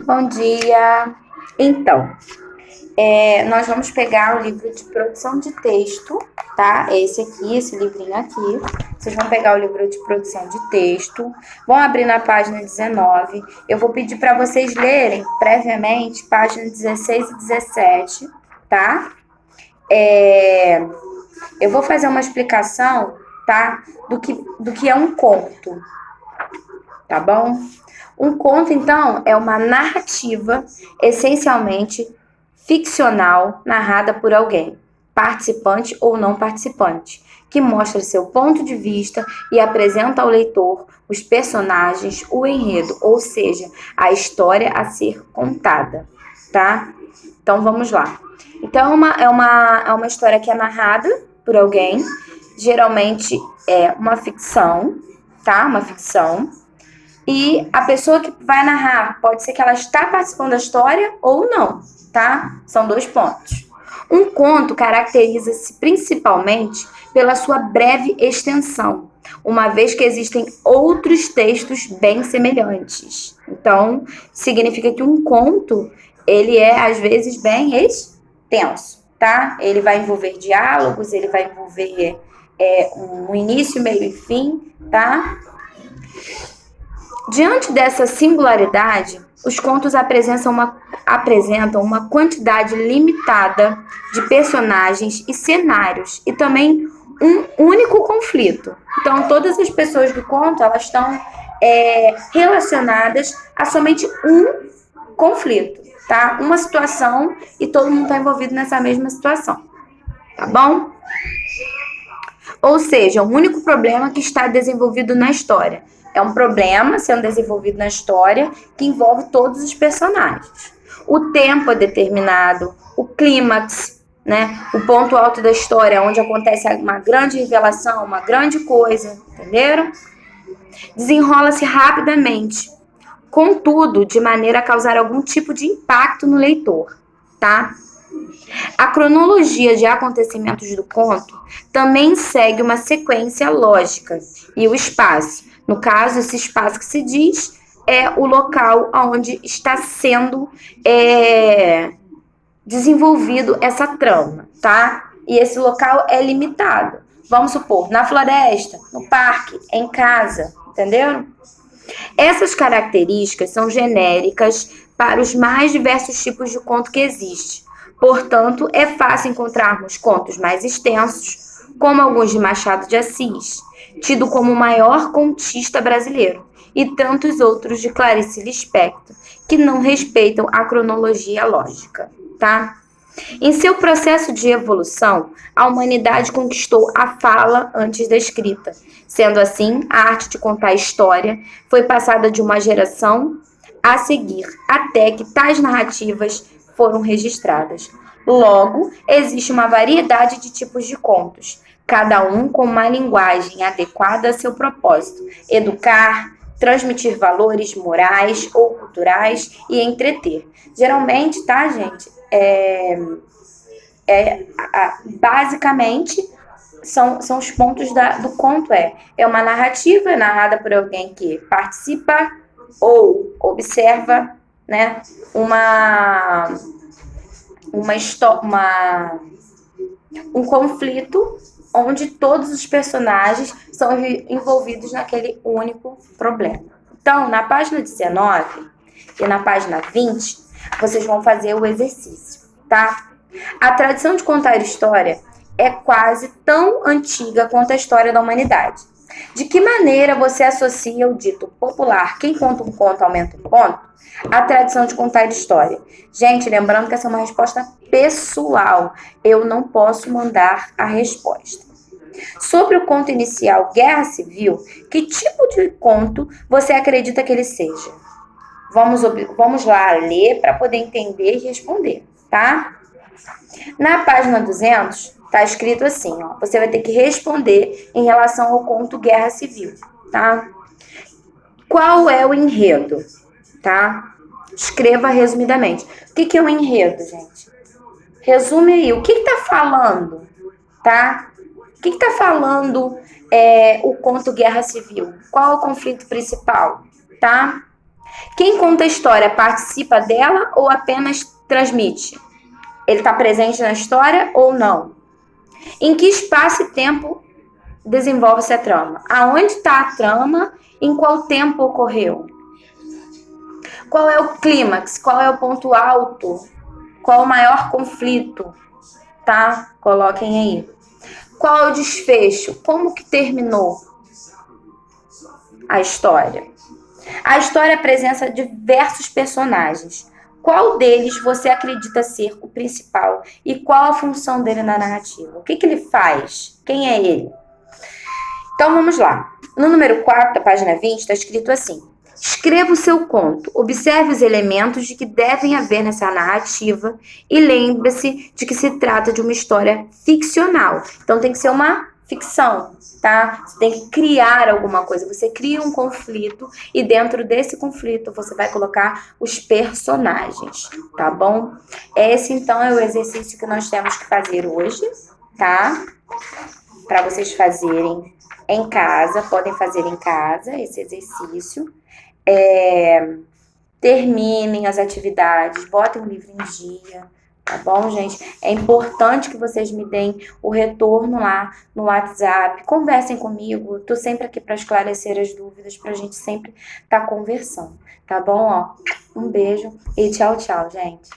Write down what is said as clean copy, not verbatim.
Bom dia! Então, nós vamos pegar o livro de produção de texto, tá? Esse aqui, esse livrinho aqui. Vocês vão pegar o livro de produção de texto, vão abrir na página 19. Eu vou pedir para vocês lerem previamente página 16 e 17, tá? Eu vou fazer uma explicação, tá? Do que é um conto, tá bom? Um conto, então, é uma narrativa essencialmente ficcional narrada por alguém, participante ou não participante, que mostra seu ponto de vista e apresenta ao leitor os personagens, o enredo, ou seja, a história a ser contada, tá? Então, vamos lá. Então, é uma história que é narrada por alguém, geralmente é uma ficção, tá? Uma ficção. E a pessoa que vai narrar, pode ser que ela está participando da história ou não, tá? São dois pontos. Um conto caracteriza-se principalmente pela sua breve extensão, uma vez que existem outros textos bem semelhantes. Então, significa que um conto, ele é, às vezes, bem extenso, tá? Ele vai envolver diálogos, ele vai envolver um início, meio e fim, tá? Diante dessa singularidade, os contos apresentam uma quantidade limitada de personagens e cenários e também um único conflito. Então, todas as pessoas do conto elas estão relacionadas a somente um conflito, tá? Uma situação e todo mundo está envolvido nessa mesma situação, tá bom? Ou seja, um único problema que está desenvolvido na história. É um problema sendo desenvolvido na história que envolve todos os personagens. O tempo é determinado, o clímax, né? O ponto alto da história, onde acontece uma grande revelação, uma grande coisa, entenderam? Desenrola-se rapidamente, contudo, de maneira a causar algum tipo de impacto no leitor, tá? A cronologia de acontecimentos do conto também segue uma sequência lógica e o espaço. No caso, esse espaço que se diz é o local onde está sendo desenvolvido essa trama, tá? E esse local é limitado. Vamos supor, na floresta, no parque, em casa, entenderam? Essas características são genéricas para os mais diversos tipos de conto que existem. Portanto, é fácil encontrarmos contos mais extensos, como alguns de Machado de Assis, tido como o maior contista brasileiro, e tantos outros de Clarice Lispector, que não respeitam a cronologia lógica, tá? Em seu processo de evolução, a humanidade conquistou a fala antes da escrita. Sendo assim, a arte de contar história foi passada de uma geração a seguir, até que tais narrativas foram registradas. Logo, existe uma variedade de tipos de contos, cada um com uma linguagem adequada a seu propósito: educar, transmitir valores morais ou culturais e entreter. Geralmente, tá, gente? Basicamente, são os pontos do conto. É uma narrativa narrada por alguém que participa ou observa, né, um conflito onde todos os personagens são envolvidos naquele único problema. Então, na página 19 e na página 20, vocês vão fazer o exercício, tá? A tradição de contar história é quase tão antiga quanto a história da humanidade. De que maneira você associa o dito popular "quem conta um conto aumenta um ponto" à tradição de contar história? Gente, lembrando que essa é uma resposta pessoal. Eu não posso mandar a resposta. Sobre o conto inicial Guerra Civil, que tipo de conto você acredita que ele seja? Vamos lá ler para poder entender e responder, tá? Na página 200, tá escrito assim, ó. Você vai ter que responder em relação ao conto Guerra Civil, tá? Qual é o enredo, tá? Escreva resumidamente. O que é o enredo, gente? Resume aí. O que tá falando, tá? O que tá falando o conto Guerra Civil? Qual é o conflito principal, tá? Quem conta a história participa dela ou apenas transmite? Ele está presente na história ou não? Em que espaço e tempo desenvolve-se a trama? Aonde está a trama? Em qual tempo ocorreu? Qual é o clímax? Qual é o ponto alto? Qual é o maior conflito? Tá? Coloquem aí. Qual é o desfecho? Como que terminou a história? A história apresenta diversos personagens. Qual deles você acredita ser o principal e qual a função dele na narrativa? O que ele faz? Quem é ele? Então vamos lá. No número 4 da página 20 está escrito assim: escreva o seu conto, observe os elementos de que devem haver nessa narrativa e lembre-se de que se trata de uma história ficcional. Então tem que ser uma ficção, tá? Você tem que criar alguma coisa. Você cria um conflito e dentro desse conflito você vai colocar os personagens, tá bom? Esse então é o exercício que nós temos que fazer hoje, tá? Para vocês fazerem em casa, podem fazer em casa esse exercício. Terminem as atividades, botem o livro em dia, tá bom, gente? É importante que vocês me deem o retorno lá no WhatsApp, conversem comigo, tô sempre aqui para esclarecer as dúvidas, pra gente sempre estar conversando, tá bom? Ó, um beijo e tchau, tchau, gente.